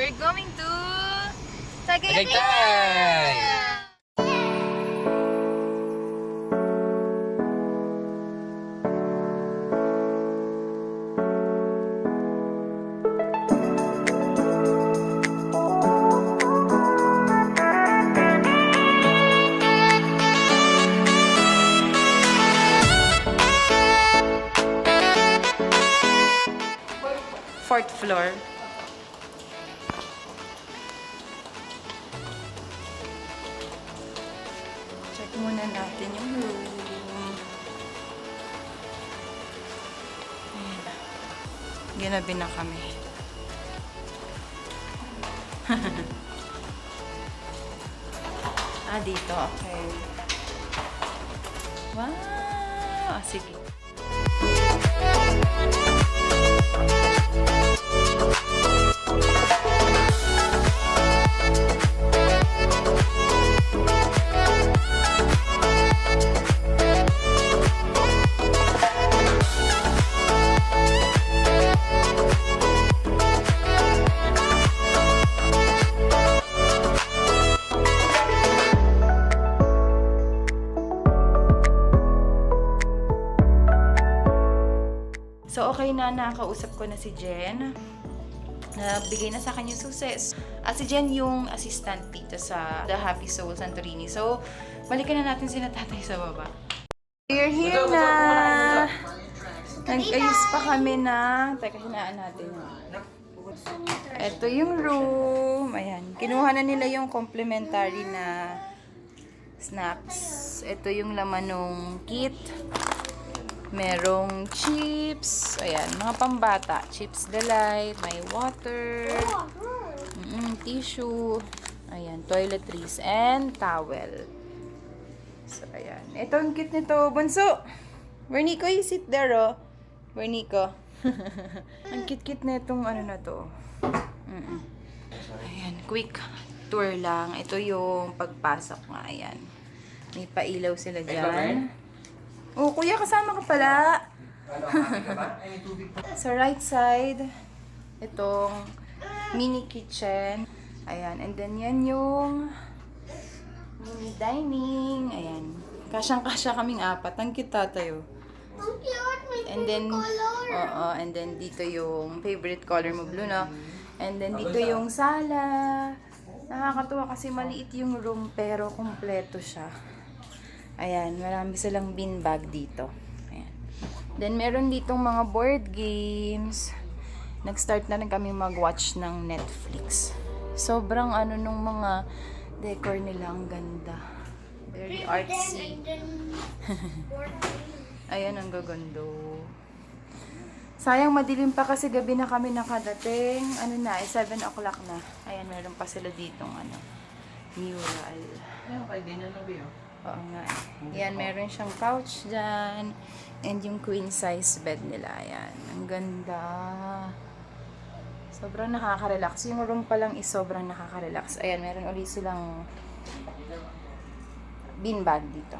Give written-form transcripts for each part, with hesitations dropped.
We're going to Tagaytay! Fourth floor. Check muna natin yung room. Ayan. Ginabi na kami. Dito. Okay. Wow! Sige. So, okay na, nakausap ko na si Jen. Nagbigay na sa akin yung success. At si Jen yung assistant dito sa The Happy Soul Santorini. So, balikan na natin sila tatay sa baba. We're here na! Nag-ayos pa kami na... Teka, hinaan natin. Ito yung room. Ayan. Kinuha na nila yung complimentary na snacks. Ito yung laman ng kit. Merong chips. Ayan, mga pambata. Chips Delight. May water. Tissue. Ayan, toiletries. And towel. So, ayan. Ito ang cute nito. Bunso! Bernico, you sit there, oh. Bernico. Ang cute-cute na itong ano na to. Ayan, quick tour lang. Ito yung pagpasok nga. Ayan. May pailaw sila dyan. Oh, kuya, kasama ka pala. Sa right side, itong mini kitchen. Ayan. And then, yan yung mini dining. Ayan. Kasyang-kasya kaming apat. Ang cute tayo. And then, and then dito yung favorite color mo, blue, no? And then dito yung sala. Nakakatuwa kasi maliit yung room pero kumpleto siya. Ayan, marami silang beanbag dito. Ayan. Then, meron ditong mga board games. Nag-start na rin kami mag-watch ng Netflix. Sobrang ano nung mga decor nila, ang ganda. Very artsy. Ayan, ang gagando. Sayang, madilim pa kasi gabi na kami nakadating. Ano na, 7 o'clock na. Ayan, meron pa sila ditong ano, mural. Ayan, kay Dina Nobio. Oo nga. Yan, meron siyang couch dyan. And yung queen size bed nila. Ayan. Ang ganda. Sobrang nakaka-relax. Yung room pa lang is sobrang nakaka-relax. Ayan, meron ulit silang beanbag dito.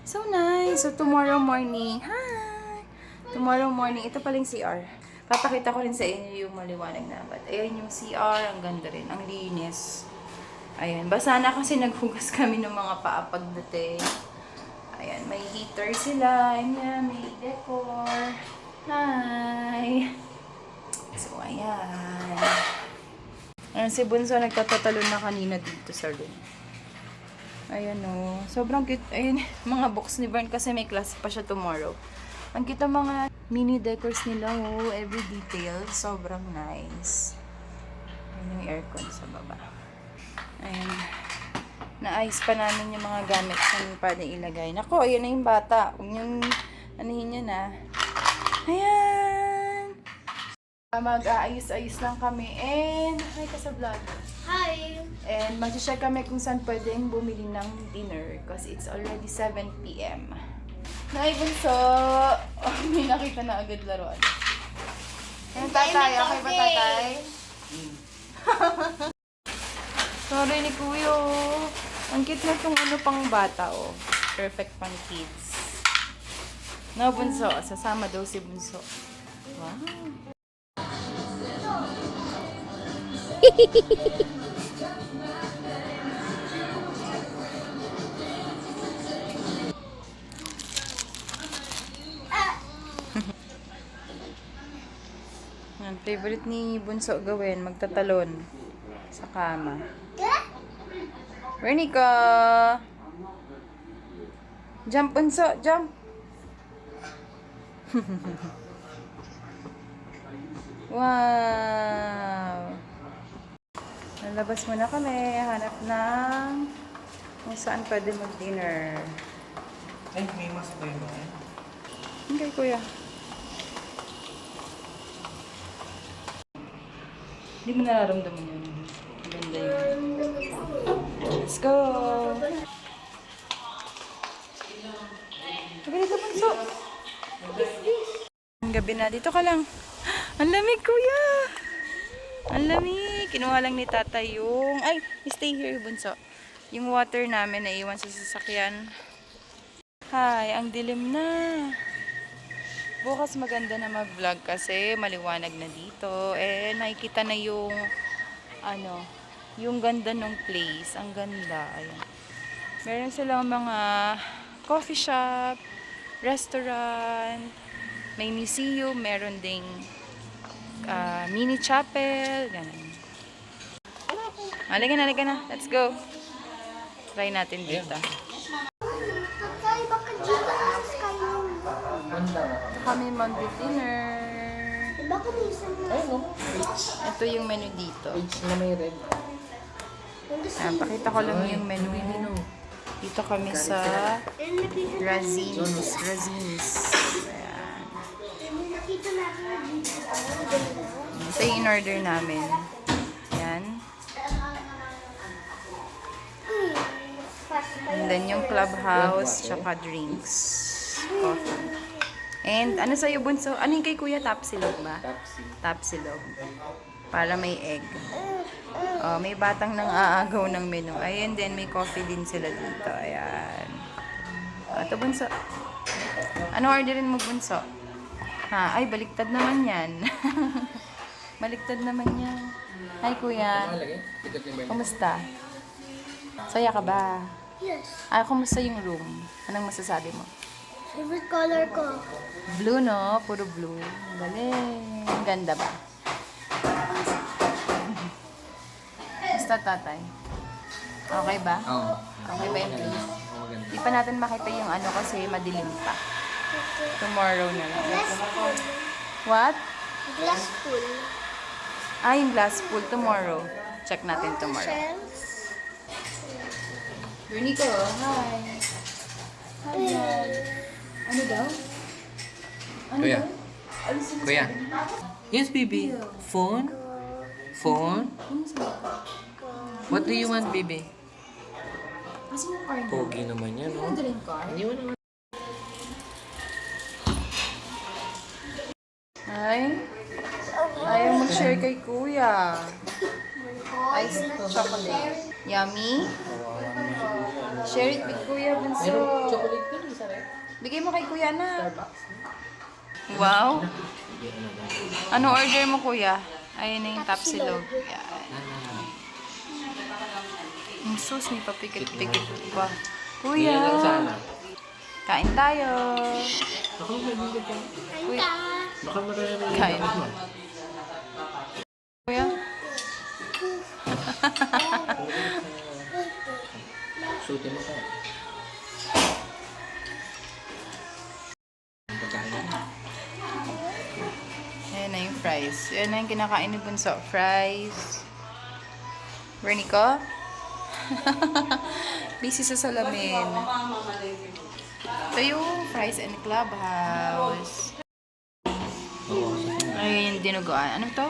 So nice. So tomorrow morning, hi! Tomorrow morning, ito palang CR. Papakita ko rin sa inyo yung maliwanag na ba't. Ayan yung CR. Ang ganda rin. Ang linis. Ayan, basa na kasi naghugas kami ng mga paa pagdating. Ayan, may heater sila. Ayan, may decor. Hi! So, ayan. Ayan, si Bunso nagtatatalon na kanina dito sa room. Ayan o. Sobrang cute. Ayan, mga box ni Bern kasi may class pa siya tomorrow. Ang cute ang mga mini decors nila o. Every detail. Sobrang nice. Ayan yung aircon sa baba. Ayan. Naayos pa namin yung mga gamit na pwede ilagay. Nako, ayan na yung bata. Huwag niyong anuhin yun ah. Ayan. Mag-aayos-ayos lang kami. And, hi ka sa vlog. Hi! And mag-check kami kung saan pwedeng bumili ng dinner. Kasi it's already 7 p.m. Nay, Bunso. Oh, may nakita na agad laruan. Ayan, tatay. Okay ba, tatay? Sorry ni Kuya. Ang cute na itong ano pang bata, oh. Perfect pang kids. No, Bunso. Sasama daw si Bunso. Wow. Yan, favorite ni Bunso gawin, magtatalon sa kama. Vernica! Jump, Bunso! Jump! Wow! Nalabas muna kami. Hanap ng kung saan pwede mag-dinner. Ay, may mas ba yun? Okay, kuya. Hindi mo nararamdaman yun. Ganda yun. Let's go! Ganito, Bunso. Ang gabi na. Dito ka lang. Ang lamig, kuya! Ang lamig! Kinuha lang ni tata yung... Ay, stay here, Bunso. Yung water namin naiwan sa sasakyan. Hi, ang dilim na. Bukas maganda na mag-vlog kasi maliwanag na dito. Eh, nakikita na yung yung ganda ng place. Ang ganda. Ayan. Meron silang mga coffee shop, restaurant, may museum, meron ding mini chapel, ganun. Halika na. Let's go. Try natin dito. Kami mag-dinner. Ito yung menu dito. Na may red. Pakita ko lang yung menu. Dito kami sa Razines. Ayan. Ito yung in-order namin. Ayan. And then yung clubhouse, tsaka drinks. Coffee. And ano sa'yo, Bunso? Ano yung kay Kuya? Tapsilog ba? Tapsilog. Para may egg. Oh, may batang nang aagaw ng menu. Ayan din, may coffee din sila dito. Ayan. Ito, Bunso. Ano orderin mo, Bunso? Ha? Ay, baliktad naman yan. Baliktad naman yan. Hi, Kuya. Kumusta? Saya ka ba? Yes. Kumusta yung room? Anong masasabi mo? Favorite color ko. Blue, no? Puro blue. Galing. Ganda ba? Basta, tatay. Okay ba? Oo. Okay ba yung place? Maganda. Di pa natin makita yung ano kasi madilim pa. Tomorrow na lang. Glass pool. What? Glass pool. Yung glass pool tomorrow. Check natin tomorrow. Shells. Bernico, hi. Hi, ano daw? Ano Kuya. daw? Ano sinasabi? Kuya. Yes, baby. Phone? Phone? What do you want, baby? Kasi yung car niya. Pogi naman yan, Ano no? daling car? Hindi mo naman. Ay, ayaw mag-share kay Kuya. Ice chocolate. Yummy? Share it with Kuya Bunso. Chocolate din, isa rin. Bigay mo kay Kuya na. Wow. Ano order mo, Kuya? Ayun na yung tapsilog. Yan. Ang sauce, may papikit-pikit pa. Kuya, Yan lang sana. kain tayo. Baka magiging ka. Kuya, Baka marami. kain. Kuya? Suti mo ka. Ang pagkain mo. Ayan na yung fries. Ayan na yung kinakain ni Bunso. Fries. Vernico? Busy sa salamin. Ito yung fries and clubhouse. Oo. Ayun yung dinuguan. Ano to?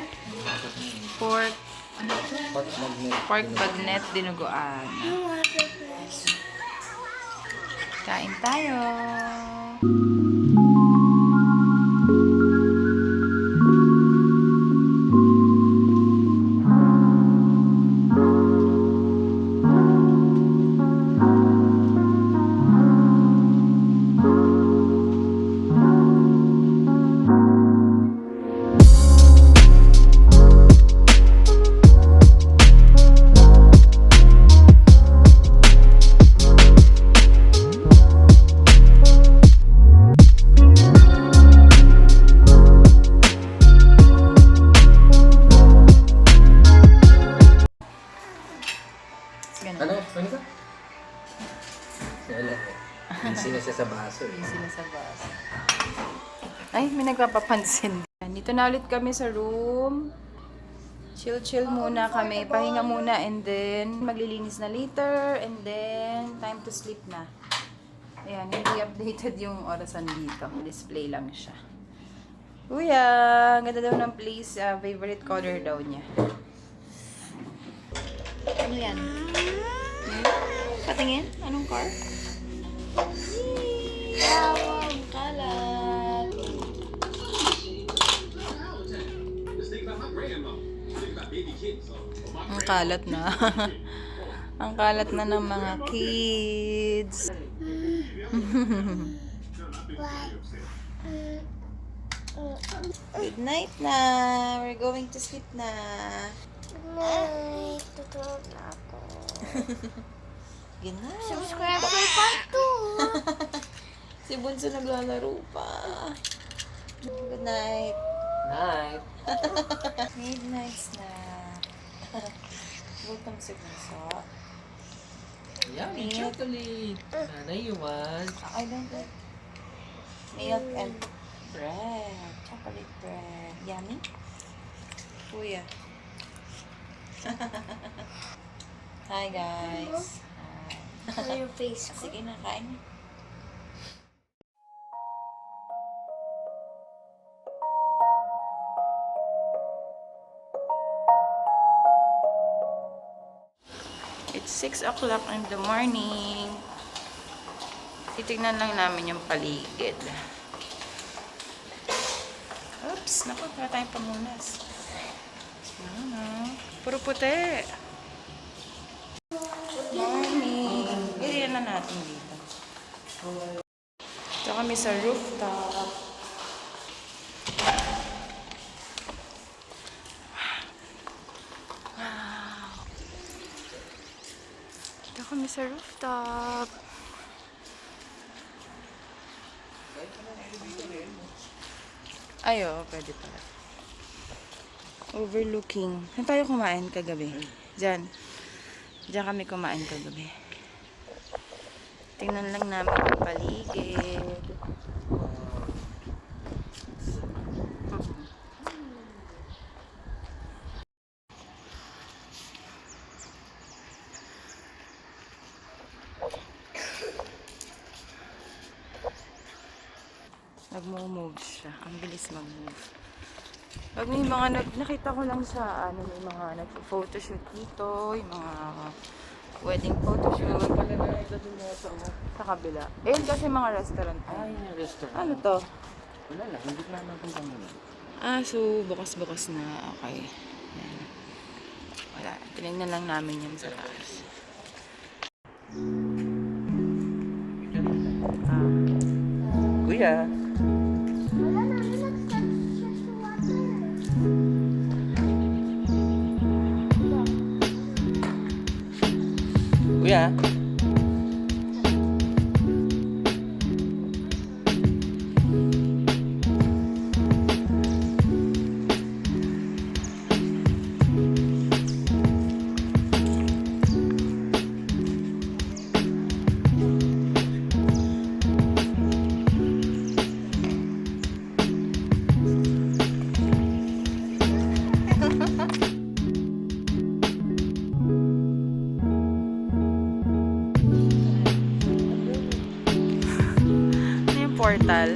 Pork. Ano to? Pork magnet. Pork bagnet dinuguan. Kain tayo. siya sa baso. Busy na sa bus. Ay, may nagpapapansin. Dito na ulit kami sa room. Chill muna kami. Pahinga muna and then maglilinis na later and then time to sleep na. Ayan, hindi updated yung orasan dito. Display lang siya. Kuya, ang ganda daw ng place. Favorite color daw niya. Ano yan? Patingin? Anong car? Ang kalat. Ang kalat na. Ang kalat na ng mga kids. Good night na. We're going to sleep na. Ay, tutulog na ako. Good night. Subscribe for part 2. Si Bunso naglalaro pa. Good night. Night. Midnight snack. Gutom si Bunso. Yummy chocolate. Nanay, you want? I don't like milk and bread. Chocolate bread. Yummy? Kuya. Hi guys. Hi. On your face. Sige na, kain na. It's 6 o'clock in the morning. Titignan lang namin yung paligid. Oops, naku, wala tayong pamunas. Ano? Puro puti. Morning. Iriyan na natin dito. Ito kami sa rooftop. Ito kami sa rooftop. Ay, oo, pwede pala. Overlooking. Saan tayo kumain kagabi? Diyan. Diyan kami kumain kagabi. Tingnan lang namin yung paligid. Nag-move siya. Ang bilis mag-move. Pag may mga nakita ko lang sa may mga nag-photoshoot dito, yung mga wedding photoshoot. Sa kabila. Ayun kasi mga restaurant. Ay, restaurant. Ano to? Wala lang, hindi na napunta muna. So bukas-bukas na. Okay. Yan. Wala. Tinignan lang namin yan sa taas. Kuya. Wala na, nag-start siya sa water. Kuya. Ano yung portal?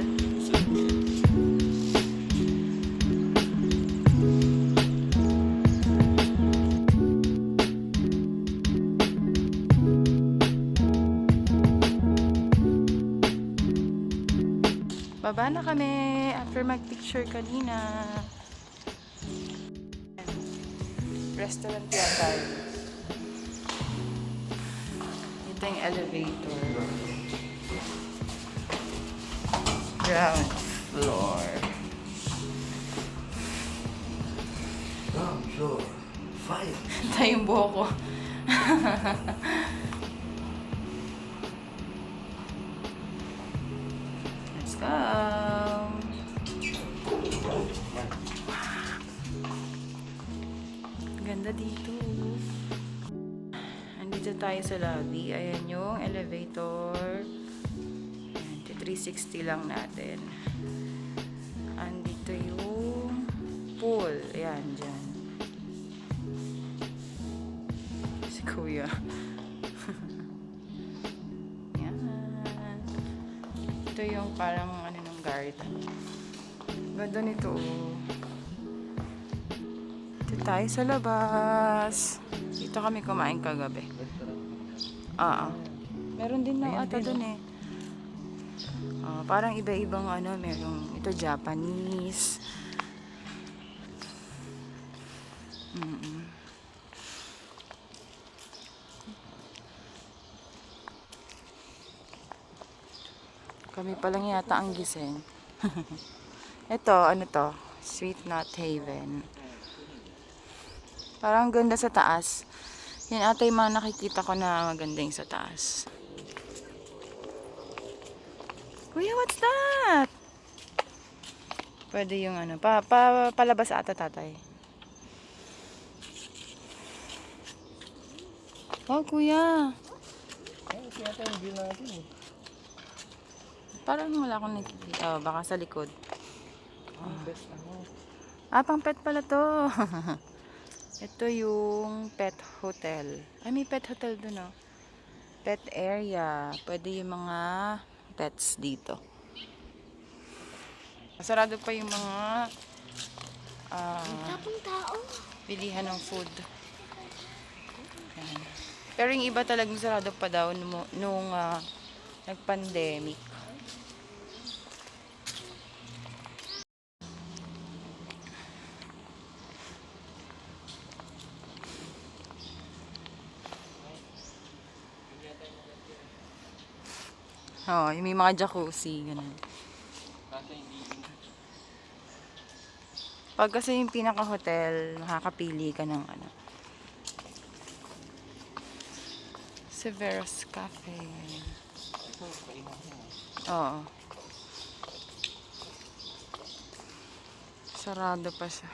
Baba na kami after mag-picture kanina. Restaurant yata. Ito yung elevator. Ground floor. Ground floor. Fire. Ito yung buhok ko. Let's go. Ganda dito. Andito tayo sa lobby. Ayan yung elevator. Ayan. 360 lang natin. Andito yung pool. Ayan, dyan. Si Kuya. Yan. Ito yung parang ano ng garden. Ganda nito. Dito tayo sa labas. Dito kami kumain kagabi. Meron din na ata dun eh. Parang iba-ibang ano, merong ito Japanese. Kami pa lang yata ang gising. Ito, ano to? Sweet Nut Haven. Parang ganda sa taas. Yan ata yung mga nakikita ko na maganda yung sa taas. Kuya, what's that? Pwede yung ano, palabas ata tatay. Oh, kuya. Kaya yung view natin eh. Parang wala akong nakikita. Baka sa likod. Best ano. Pang pet pala to. Ito yung pet hotel. Ay, may pet hotel dun, oh. Pet area. Pwede yung mga pets dito. Sarado pa yung mga Tapong tao. bilihan ng food. Yan. Pero yung iba talagang sarado pa daw nung nag-pandemic. Yung may mga jacuzzi, ganun. Pag kasi yung pinaka-hotel, makakapili ka ng ano. Severus Cafe. Oo. Sarado pa siya.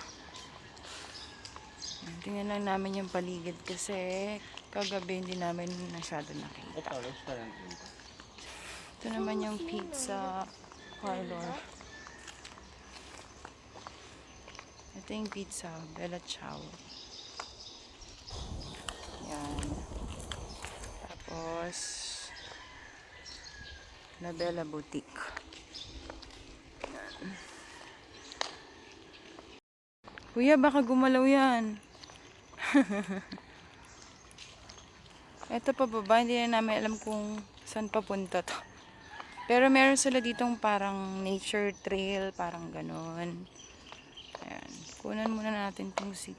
Tingnan lang namin yung paligid kasi kagabi hindi namin masyado nakita. Ito naman yung pizza parlor. Ito yung pizza, Bella Ciao. Yan. Tapos, La Bella Boutique. Yan. Kuya, baka gumalaw yan. Ito pa baba, hindi na namin alam kung saan papunta to. Pero meron sila ditong parang nature trail, parang ganon. Ayan. Kunan muna natin itong si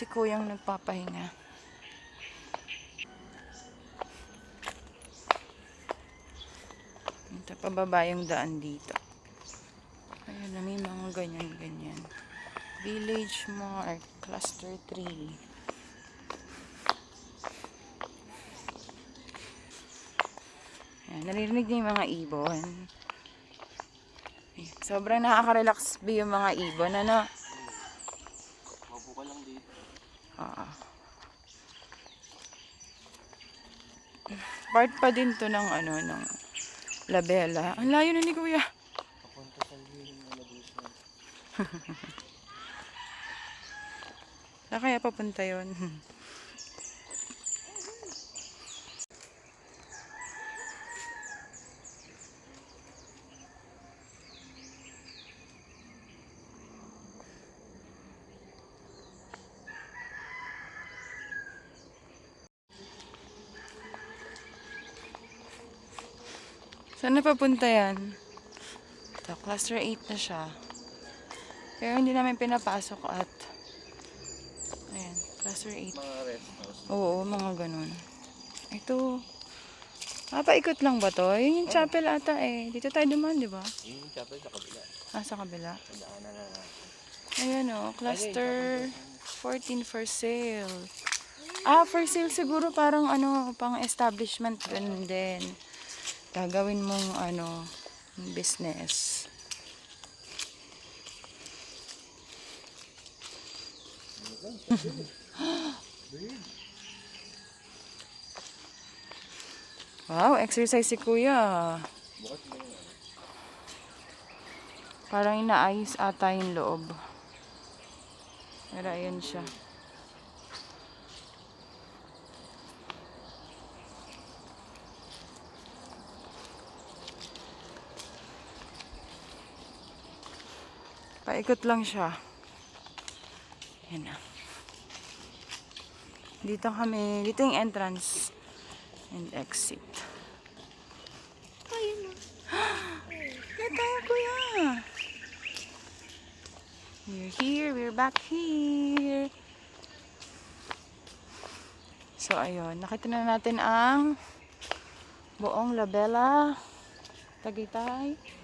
Kuyang nagpapahinga. Ito pababa yung daan dito. Ayan na, may mga ganyan-ganyan. Village Mart, Cluster 3. Naririnig niyo yung mga ibon. Sobrang nakaka-relax ba yung mga ibon, ano? Mabuka lang dito. Part pa din to ng ano, ng La Bella. Ang layo na ni Kuya. Papunta sa Lilin na Labusman. Saan kaya papunta yun? Saan na papunta yan? Ito, cluster 8 na siya. Pero hindi namin pinapasok at ayan, cluster 8. Mga rest house. Oo, mga ganun. Ito, paikot lang ba to? Yun yung chapel ata eh. Dito tayo dumaan, di ba? Yung chapel sa kabila. Sa kabila. Daanan na natin. Ayan o, cluster 14 for sale. For sale siguro parang ano, pang establishment ganun din. Gagawin mong ano, business. Wow, exercise si Kuya. Parang inaayos ata yung loob. Pero ayun siya. Paikot lang siya. Yan na. Dito kami, dito yung entrance and exit. Ayun na. Yan tayo, kuya. We're here, we're back here. So, ayun. Nakita na natin ang buong Labella, Tagaytay.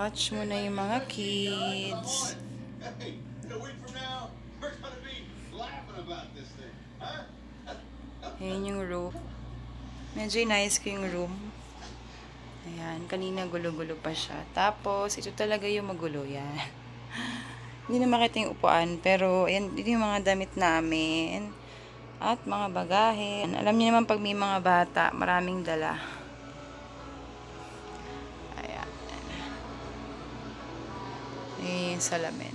Watch mo na yung mga kids. Hey, a week from now, we're gonna be laughing about this thing, huh? Ayan yung room. Medyo nice ko yung room. Ayan, kanina gulo-gulo pa siya. Tapos, ito talaga yung magulo. Yan. Hindi na makita yung upuan. Pero, ayan, ito yung mga damit namin. At mga bagahe. Alam niyo naman pag may mga bata, maraming dala. Ayan. Ayan yung salamin.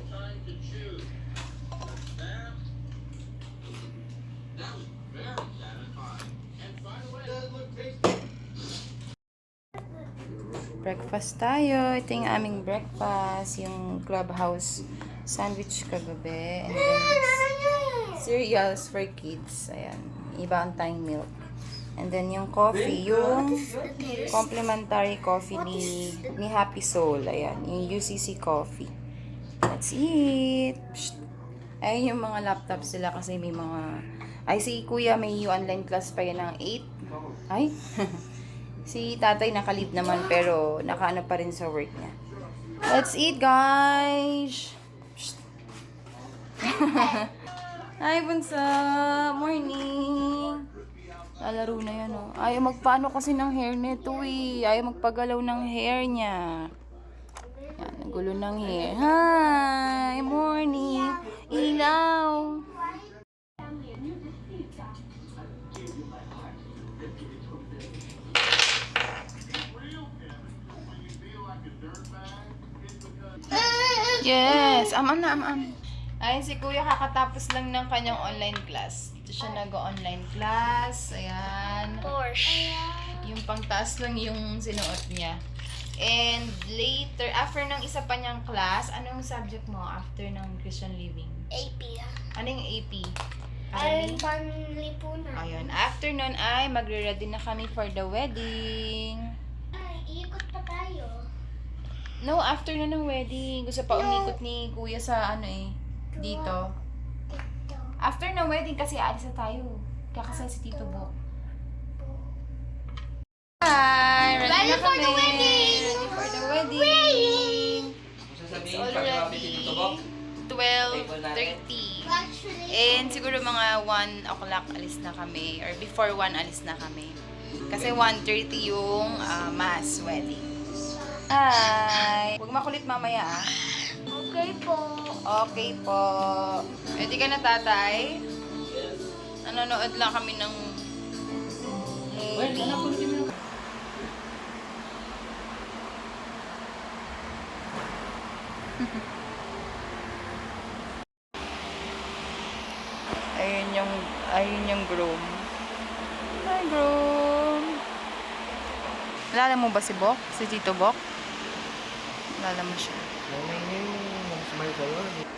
Time to choose. That was very satisfying. And by the way, does look tasty. Breakfast tayo. Ito yung aming breakfast. Yung clubhouse sandwich kagabi. And then cereals for kids. Ayan. Iba ang tayong milk. And then yung coffee. Yung complimentary coffee ni Happy Soul. Ayan. Yung UCC coffee. Let's eat. Psst. Ayun yung mga laptops sila kasi may mga... Ay, si kuya may online class pa yan ng 8. Ay. Si tatay naka-leave naman pero nakaano pa rin sa work niya. Let's eat, guys! Psst. Hi, bunso! Morning! Lalaro na yan, oh. Ayaw magpaano kasi ng hair nito, eh. Ayaw magpagalaw ng hair niya. Yan, nagulo ng hair. Hi! Morning! Ilaw! Yes! Am. Ayun si kuya kakatapos lang ng kanyang online class. Dito siya nag-online class. Ayan. Porsche. Yung pangtaas lang yung sinuot niya. And later, after ng isa pa niyang class, anong subject mo after ng Christian Living? AP. Ano yung AP? Ayun, panlipunan. Ayun. After nun ay magre-ready na kami for the wedding. Ay, iikot pa tayo. No, after na ng wedding. Gusto pa umikot ni kuya sa ano eh. Dito. Ito. After ng wedding kasi aalis na tayo. Kakasal si Tito Bo. Hi! Ready for the wedding! Ready for the wedding! Sasabihin, pag-rapid yung tubok. 12:30. And siguro mga 1 o'clock alis na kami. Or before 1 alis na kami. Kasi 1:30 yung mass wedding. Hi! Huwag makulit mamaya ah. Okay po. Okay po. Ready ka na tatay? Nanonood lang kami ng Well, nanapunin mo na. ayun yung groom. Hi groom. Alala mo ba si Bok? Si Tito Bok? Alala mo siya. Nanay niya yung smile sa'yo. Okay na.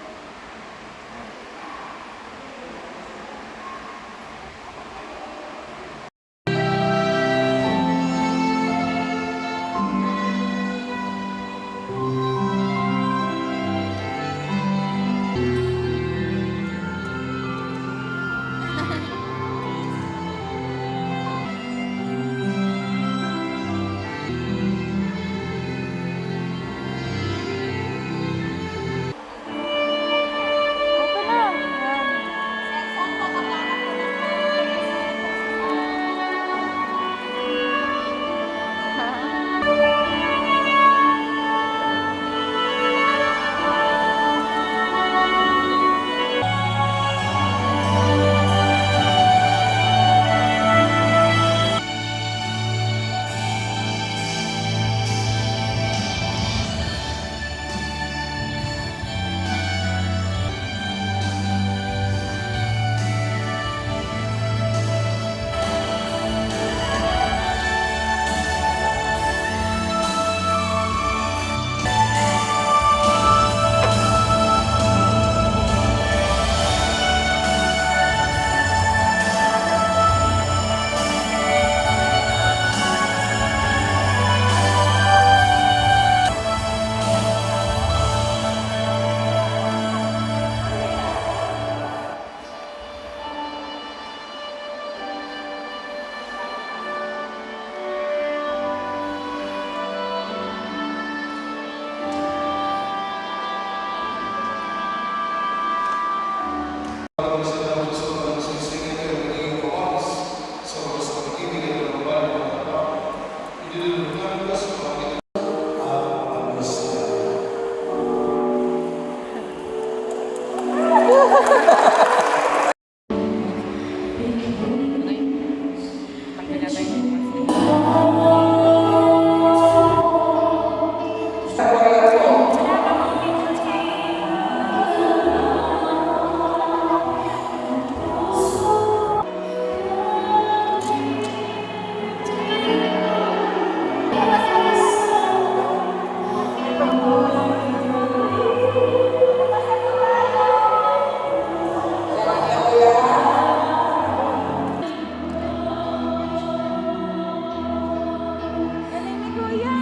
Galing ni Kuya!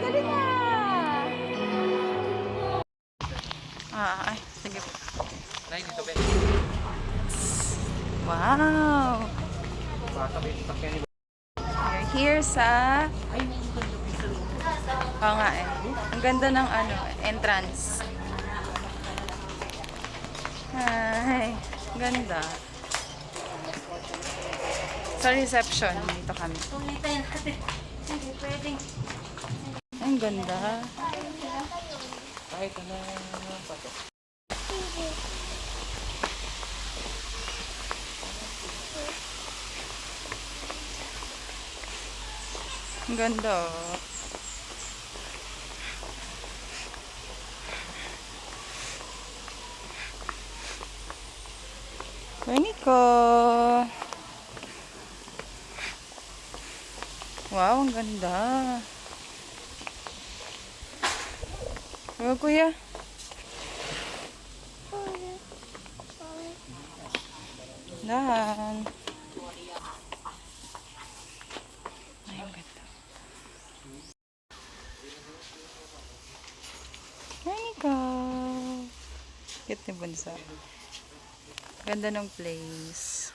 Galing na! Ay, sige po. Nay, dito ba? Wow! Pasabi yung sakyan ni We're here sa... Oo nga eh. Ang ganda ng entrance. Ay, ganda. Sa reception, dito kami. Hindi pwedeng. Ang ganda. kahit ano pato. Ang ganda oh. Weniko. Wow, ang ganda. Oh, kuya. Dahan. Ay, ang ganda. Weniko. Cute ni Bunso. Ganda ng place.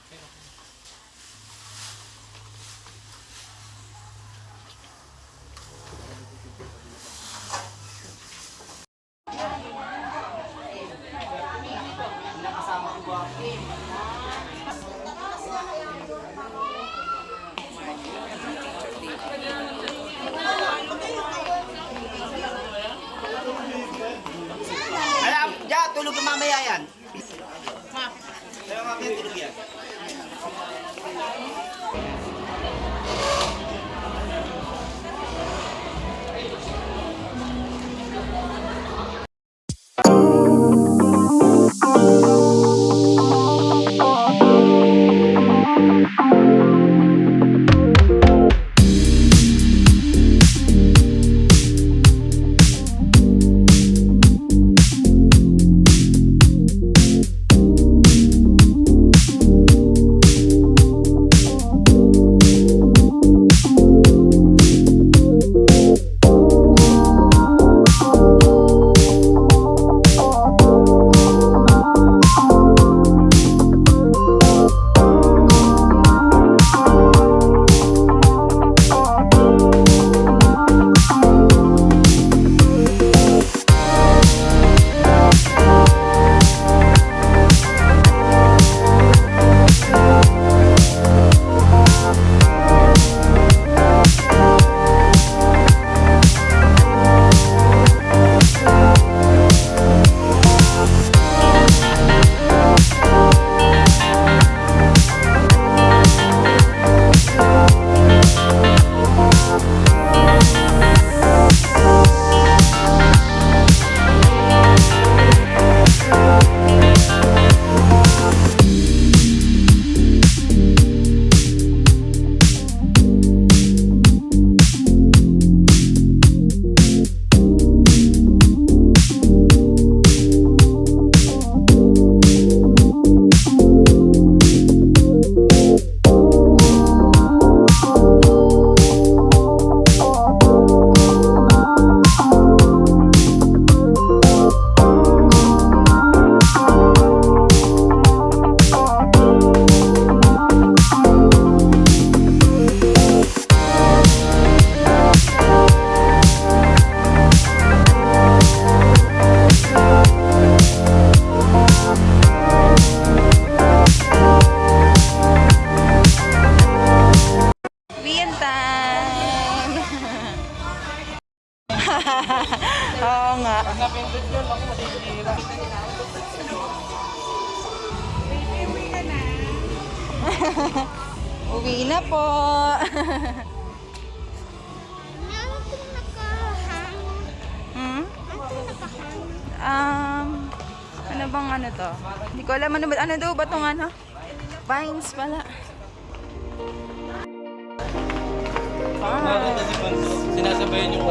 Tutulog mamaya yan. Vian time! Oo nga. Uwi na po. Ano itong nakahang? Hmm? Ano itong nakahang? Ano bang ano to? Hindi ko alam ano daw ba itong ano? Vines pala. Sinasabayan yung